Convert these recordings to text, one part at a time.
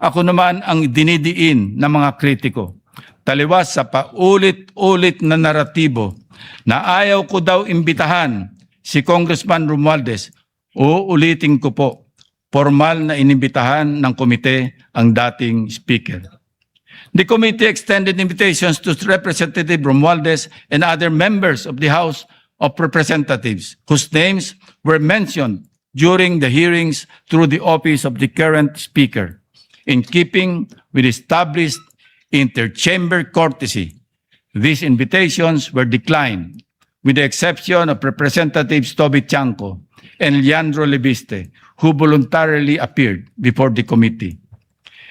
Ako naman ang dinidiin ng mga kritiko. Taliwas sa paulit-ulit na naratibo na ayaw ko daw imbitahan si Congressman Romualdez, uulitin ko po, formal na inimbitahan ng komite ang dating speaker. The committee extended invitations to Representative Romualdez and other members of the House of Representatives whose names were mentioned during the hearings through the office of the current speaker. In keeping with established interchamber courtesy, these invitations were declined, with the exception of Representatives Toby Chanco and Leandro Lebiste, who voluntarily appeared before the committee.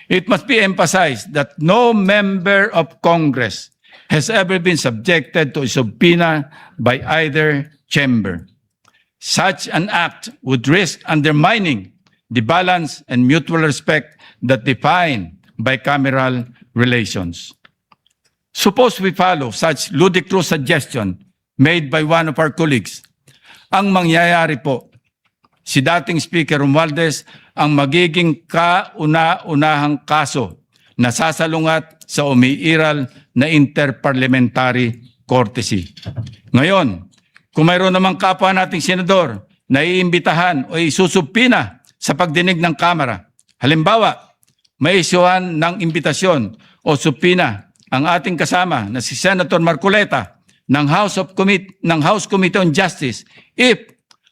It must be emphasized that no member of Congress has ever been subjected to a subpoena by either chamber. Such an act would risk undermining the balance and mutual respect that define bicameral relations. Suppose we follow such ludicrous suggestion made by one of our colleagues. Ang mangyayari po, si dating Speaker Romualdez ang magiging kauna-unahang kaso na sasalungat sa umiiral na interparliamentary courtesy. Ngayon, kung mayroon namang kapwa nating senador na iimbitahan o isusubpina sa pagdinig ng Kamara, halimbawa, may isyuhan ng imbitasyon o subpina ang ating kasama na si Senator Marcoleta ng House Committee on Justice if,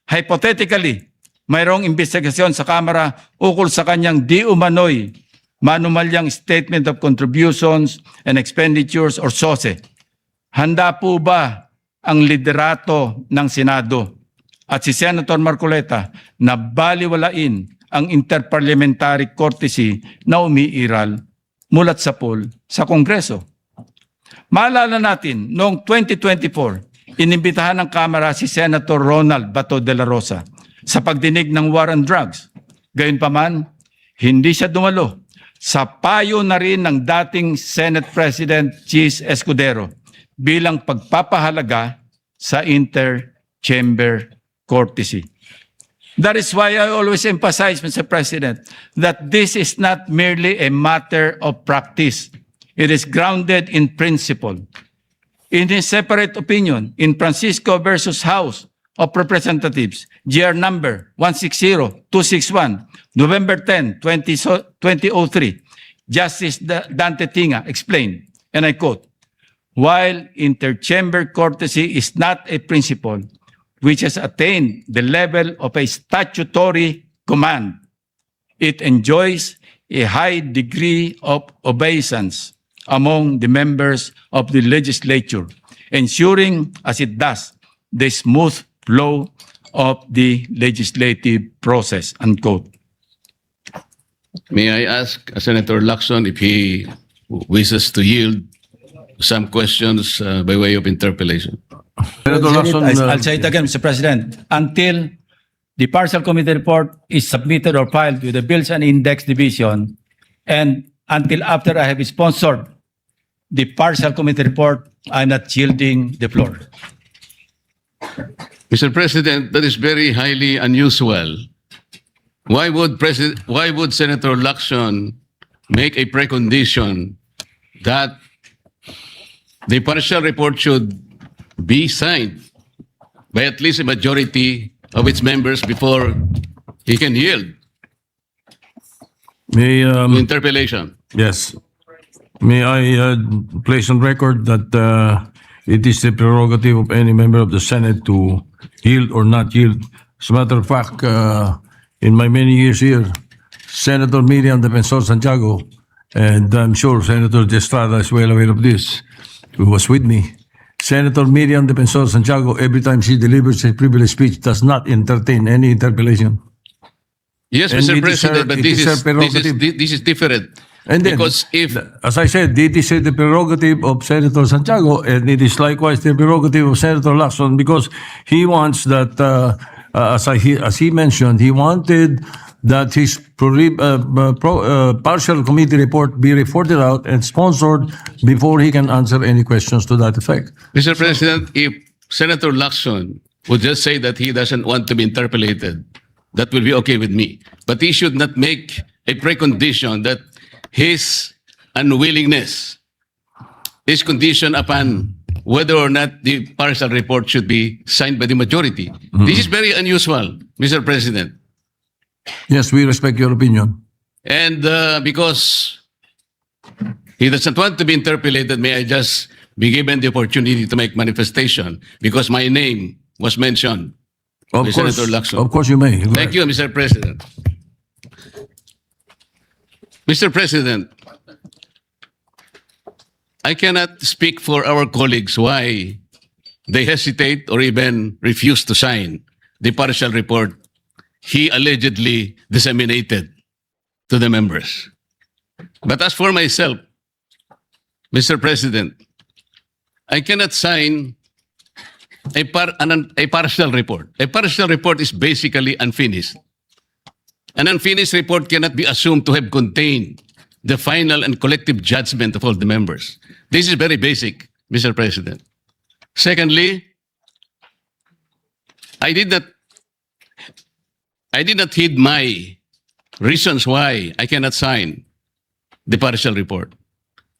hypothetically, mayroong investigasyon sa Kamara ukol sa kanyang di umano'y manumalyang Statement of Contributions and Expenditures or SOSE. Handa po ba ang liderato ng Senado at si Senator Marcoleta na baliwalain ang interparliamentary courtesy na umiiral mulat sa pool sa Kongreso? Maalala natin, noong 2024, inimbitahan ng Kamara si Senator Ronald Bato de la Rosa sa pagdinig ng war on drugs. Gayunpaman, hindi siya dumalo sa payo na rin ng dating Senate President Chis Escudero bilang pagpapahalaga sa interchamber courtesy. That is why I always emphasize, Mr. President, that this is not merely a matter of practice. It is grounded in principle. In his separate opinion, in Francisco versus House of Representatives, GR number 160261, November 10, 2003, Justice Dante Tinga explained, and I quote, "While interchamber courtesy is not a principle which has attained the level of a statutory command, it enjoys a high degree of obeisance among the members of the legislature, ensuring, as it does, the smooth flow of the legislative process," unquote. May I ask Senator Lacson if he wishes to yield some questions by way of interpellation? Senator Lacson, I'll say it again, Mr. President. Until the partial committee report is submitted or filed with the Bills and Index Division, and until after I have sponsored the partial committee report, I'm not yielding the floor. Mr. President, that is very highly unusual. Why would Senator Lacson make a precondition that the partial report should be signed by at least a majority of its members before he can yield may to interpellation? yes, may I place on record that it is the prerogative of any member of the Senate to yield or not yield. As a matter of fact, in my many years here, Senator Miriam Defensor Santiago, and I'm sure Senator De Estrada is well aware of this, who was with me. Senator Miriam Defensor Santiago, every time she delivers a privileged speech, does not entertain any interpellation. Yes, And Mr. it is her- President, but it is her prerogative. this is different. And then, Because if as I said, it is the prerogative of Senator Santiago, and it is likewise the prerogative of Senator Lacson, because he wants that, as he mentioned, he wanted that his partial committee report be reported out and sponsored before he can answer any questions to that effect. Mr. President, if Senator Lacson would just say that he doesn't want to be interpellated, that will be okay with me. But he should not make a precondition that his unwillingness is conditioned upon whether or not the partial report should be signed by the majority. This is very unusual, Mr. President. Yes, we respect your opinion. And because he doesn't want to be interpolated, may I just be given the opportunity to make manifestation because my name was mentioned Of by course, Senator Lacson. of course you may. Go Thank ahead. you, Mr. President. Mr. President, I cannot speak for our colleagues why they hesitate or even refuse to sign the partial report he allegedly disseminated to the members. But as for myself, Mr. President, I cannot sign a partial report. A partial report is basically unfinished. An unfinished report cannot be assumed to have contained the final and collective judgment of all the members. This is very basic, Mr. President. Secondly, I did not heed my reasons why I cannot sign the partial report.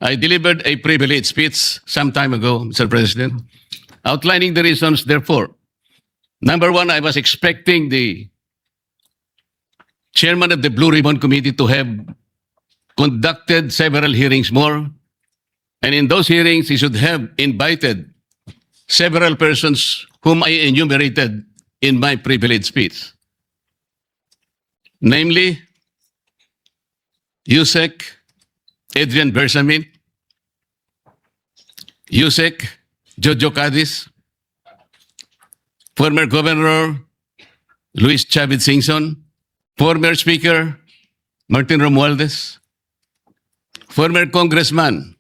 I delivered a privileged speech some time ago, Mr. President, outlining the reasons, therefore. Number one, I was expecting the chairman of the Blue Ribbon Committee to have conducted several hearings more. And in those hearings, he should have invited several persons whom I enumerated in my privileged speech. Namely, Yusek Adrian Bersamin, Yusek Jojo Cadiz, former Governor Luis Chavez Singson, former Speaker Martin Romualdez, former Congressman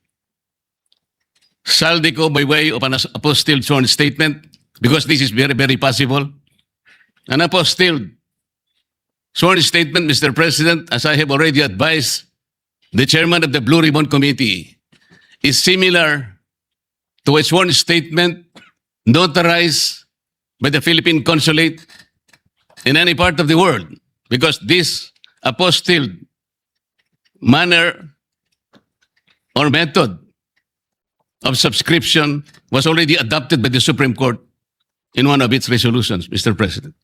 Saldico by way of an apostilled sworn statement, because this is very, very possible. An apostilled sworn statement, Mr. President, as I have already advised the chairman of the Blue Ribbon Committee, is similar to a sworn statement notarized by the Philippine Consulate in any part of the world, because this apostilled manner or method of subscription was already adopted by the Supreme Court in one of its resolutions, Mr. President.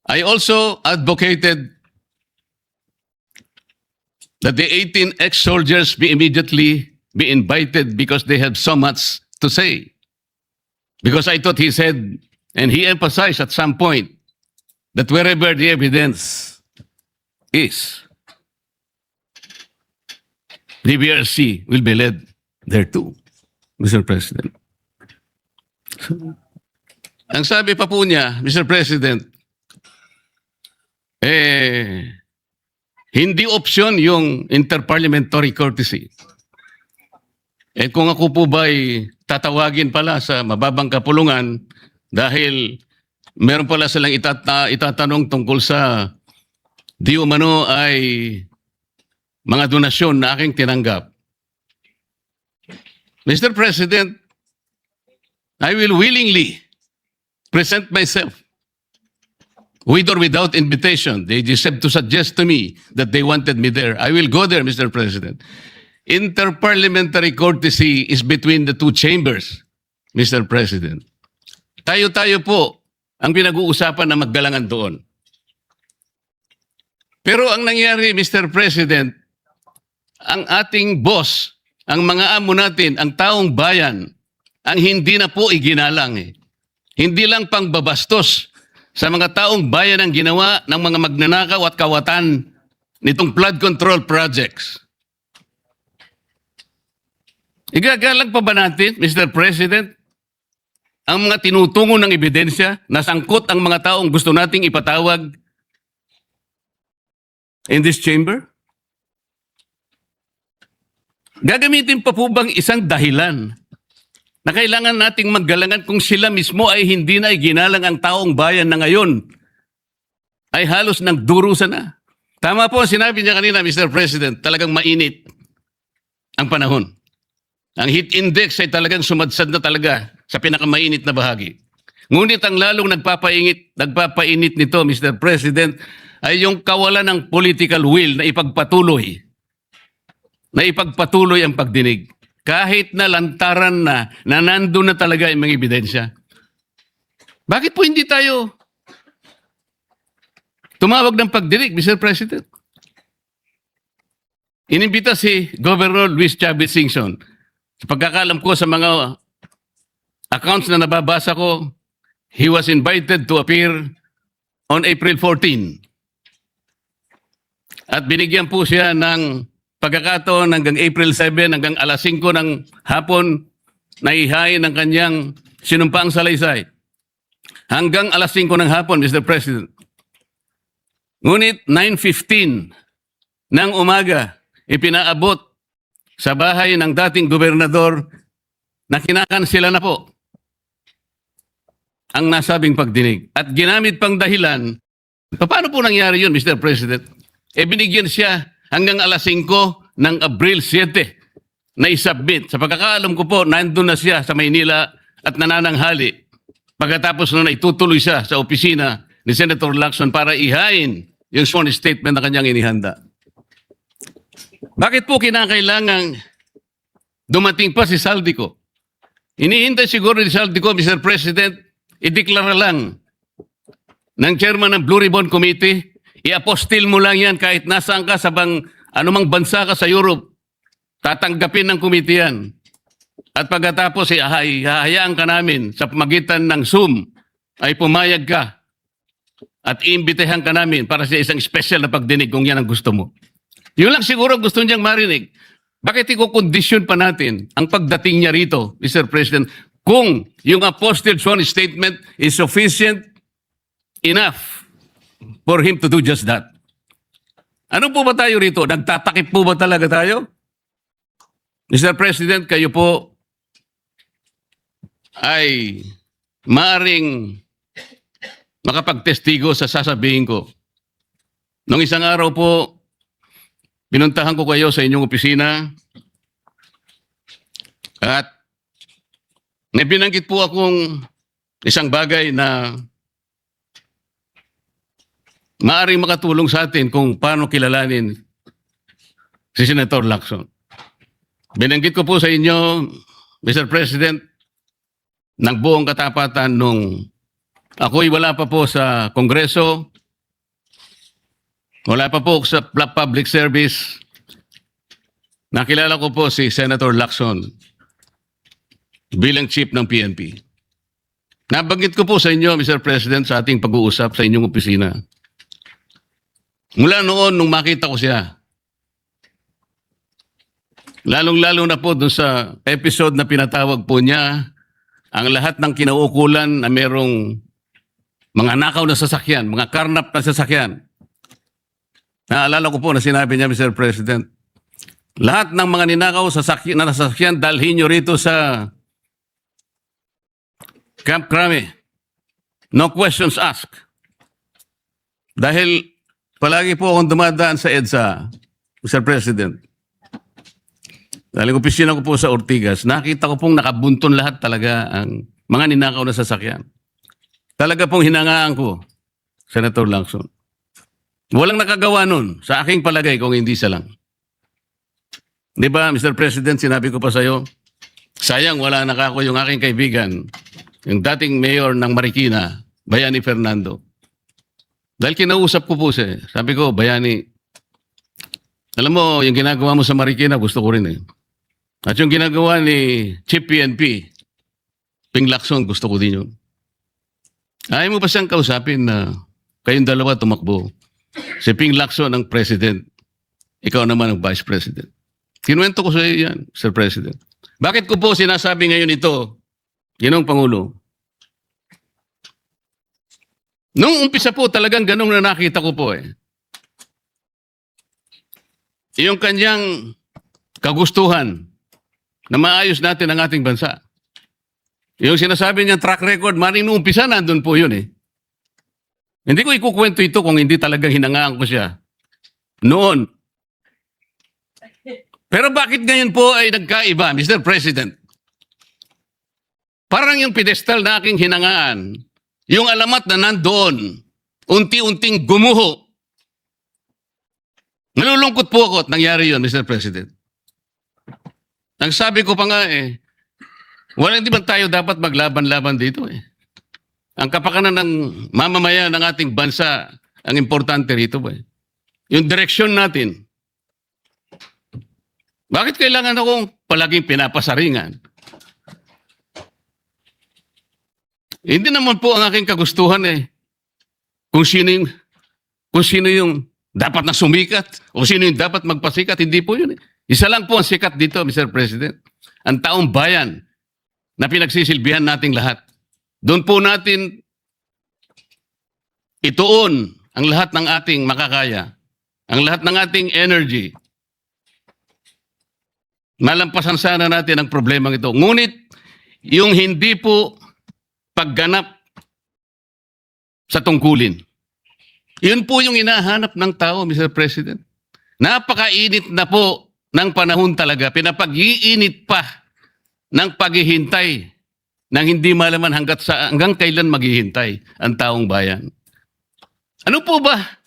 I also advocated that the 18 ex-soldiers be immediately be invited because they have so much to say. Because I thought he said, and he emphasized at some point, that wherever the evidence is, the BRC will be led there too, Mr. President. Ang sabi pa po niya, Mr. President, hindi option yung interparliamentary courtesy. Kung ako po ba'y tatawagin pala sa mababang kapulungan dahil meron pala silang itatanong tungkol sa di umano ay mga donasyon na aking tinanggap. Mr. President, I will willingly present myself with or without invitation. They just have to suggest to me that they wanted me there. I will go there, Mr. President. Interparliamentary courtesy is between the two chambers, Mr. President. Tayo-tayo po ang pinag-uusapan na maggalangan doon. Pero ang nangyari, Mr. President, ang ating boss, ang mga amo natin, ang taong bayan, ang hindi na po iginalang. Hindi lang pangbabastos sa mga taong bayan ang ginawa ng mga magnanakaw at kawatan nitong flood control projects. Igagalang pa ba natin, Mr. President, ang mga tinutungo ng ebidensya na sangkot ang mga taong gusto nating ipatawag in this chamber? Gagamitin pa po bang isang dahilan na kailangan nating maggalangan kung sila mismo ay hindi na iginalang ang taong bayan na ngayon ay halos nagdurusa na? Tama po ang sinabi niya kanina, Mr. President, talagang mainit ang panahon. Ang heat index ay talagang sumadsad na talaga sa pinakamainit na bahagi. Ngunit ang lalong nagpapainit nito, Mr. President, ay yung kawalan ng political will na ipagpatuloy ang pagdinig. Kahit na lantaran na nandun na talaga yung mga ebidensya. Bakit po hindi tayo tumawag ng pagdinig, Mr. President? Inimbita si Governor Luis Chavez Singson. Sa pagkakalam ko sa mga accounts na nababasa ko, he was invited to appear on April 14. At binigyan po siya ng pagkakataon hanggang April 7, hanggang alas 5 ng hapon, na ihain ng kanyang sinumpaang salaysay. Hanggang alas 5 ng hapon, Mr. President. Ngunit 9:15 ng umaga, ipinaabot sa bahay ng dating gobernador na kinakansela na po ang nasabing pagdinig. At ginamit pang dahilan, paano po nangyari yun, Mr. President? Binigyan siya hanggang alas 5 ng Abril 7 na isubmit. Sa pagkakaalam ko po, nandun na siya sa Maynila at nanananghali. Pagkatapos nun, itutuloy siya sa opisina ni Senator Lacson para ihain yung sworn statement na kanyang inihanda. Bakit po kinakailangang dumating pa si Saldico? Inihintay siguro ni Saldico, Mr. President, ideklara lang ng chairman ng Blue Ribbon Committee, i-apostil mo lang yan kahit nasaan ka sa anumang bansa ka sa Europe. Tatanggapin ng committee yan. At pagkatapos, hahayaan ka namin sa pamagitan ng Zoom ay pumayag ka at iimbitehan ka namin para sa isang special na pagdinig kung yan ang gusto mo. Yun lang siguro gusto niyang marinig. Bakit i-condition pa natin ang pagdating niya rito, Mr. President, kung yung apostle sworn statement is sufficient enough for him to do just that? Ano po ba tayo rito? Nagtatakip po ba talaga tayo? Mr. President, kayo po ay maaring makapagtestigo sa sasabihin ko. Nung isang araw po, pinuntahan ko kayo sa inyong opisina at may binanggit po akong isang bagay na maaaring makatulong sa atin kung paano kilalanin si Senator Lacson. Binanggit ko po sa inyo, Mr. President, ng buong katapatan nung ako'y wala pa po sa Kongreso, wala pa po sa public service. Nakilala ko po si Senator Lacson bilang chief ng PNP. Nabanggit ko po sa inyo, Mr. President, sa ating pag-uusap sa inyong opisina. Mula noon, nung makita ko siya, lalong-lalo na po dun sa episode na pinatawag po niya, ang lahat ng kinaukulan na merong mga nakaw na sasakyan, mga karnap na sasakyan. Naalala ko po na sinabi niya, Mr. President, lahat ng mga ninakaw na sasakyan, dalhin nyo rito sa Camp Crame. No questions asked. Dahil palagi po akong dumadaan sa EDSA, Mr. President. Dahil opisina ko po sa Ortigas, nakita ko pong nakabunton lahat talaga ang mga ninakaw na sasakyan. Talaga pong hinangaan ko, Senator Lacson. Walang nakagawa nun sa aking palagay kung hindi siya lang. Di ba, Mr. President, sinabi ko pa sa'yo, sayang wala nakako yung aking kaibigan, yung dating mayor ng Marikina, Bayani Fernando. Dahil kinausap ko po siya, sabi ko, Bayani, alam mo, yung ginagawa mo sa Marikina, gusto ko rin eh. At yung ginagawa ni Chief PNP, Ping Lacson, gusto ko din yun. Ayaw mo pa siyang kausapin na kayong dalawa tumakbo. Si Ping Lacson ang president. Ikaw naman ang vice president. Kinuwento ko sa iyo yan, Sir President. Bakit ko po sinasabi ngayon ito, Ginong Pangulo? Nung umpisa po talagang ganun na nakita ko po eh. Yung kanyang kagustuhan na maayos natin ang ating bansa. Yung sinasabi niyang track record, maring nung umpisa nandun po yun eh. Hindi ko ikukwento ito kung hindi talagang hinangaan ko siya. Noon. Pero bakit ngayon po ay nagkaiba, Mr. President? Parang yung pedestal na aking hinangaan, yung alamat na nandoon, unti-unting gumuho Nalulungkot po ako at nangyari yun, Mr. President. Ang sabi ko pa nga hindi ba tayo dapat maglaban-laban dito Ang kapakanan ng mamamayan ng ating bansa, ang importante rito Yung direksyon natin. Bakit kailangan akong palaging pinapasaringan? Hindi naman po ang aking kagustuhan kung sino yung dapat na sumikat o sino yung dapat magpasikat. Hindi po yun Isa lang po ang sikat dito, Mr. President. Ang taong bayan na pinagsisilbihan nating lahat. Doon po natin ituon ang lahat ng ating makakaya, ang lahat ng ating energy. Malampasan sana natin ang problemang ito. Ngunit, yung hindi po pagganap sa tungkulin. Yun po yung hinahanap ng tao, Mr. President. Napakainit na po ng panahon talaga. Pinapag-iinit pa ng paghihintay nang hindi malaman hanggang kailan maghihintay ang taong bayan. Ano po ba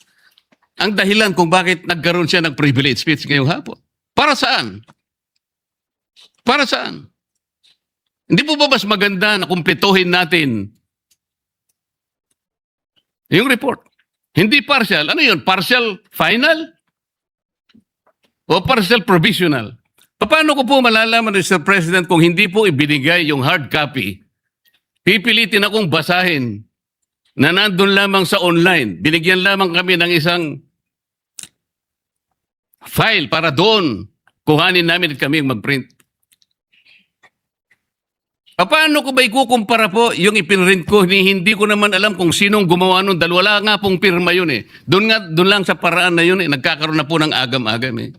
ang dahilan kung bakit nagkaroon siya ng privilege speech ngayong hapon? Para saan? Para saan? Hindi po ba mas maganda na kumpletuhin natin yung report? Hindi partial. Ano yun? Partial final? O partial provisional? Paano ko po malalaman, Mr. President, kung hindi po ibinigay yung hard copy? Pipilitin akong basahin na nandun lamang sa online. Binigyan lamang kami ng isang file para doon kuhanin namin at kami mag-print. Paano ko ba ikukumpara po yung ipinrint ko? Hindi ko naman alam kung sinong gumawa nun dahil wala nga pong pirma yun Doon lang sa paraan na yun nagkakaroon na po ng agam-agam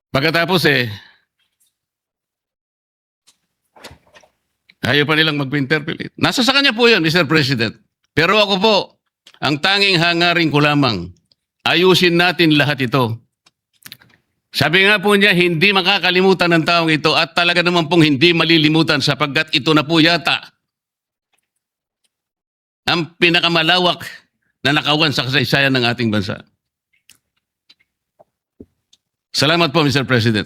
Pagkatapos ayaw pa nilang mag-interpolate. Nasa sa kanya po yun, Mr. President. Pero ako po, ang tanging hangarin ko lamang, ayusin natin lahat ito. Sabi nga po niya, hindi makakalimutan ng taong ito at talaga naman pong hindi malilimutan sapagkat ito na po yata ang pinakamalawak na nakawan sa kasaysayan ng ating bansa. Salamat po, Mr. President.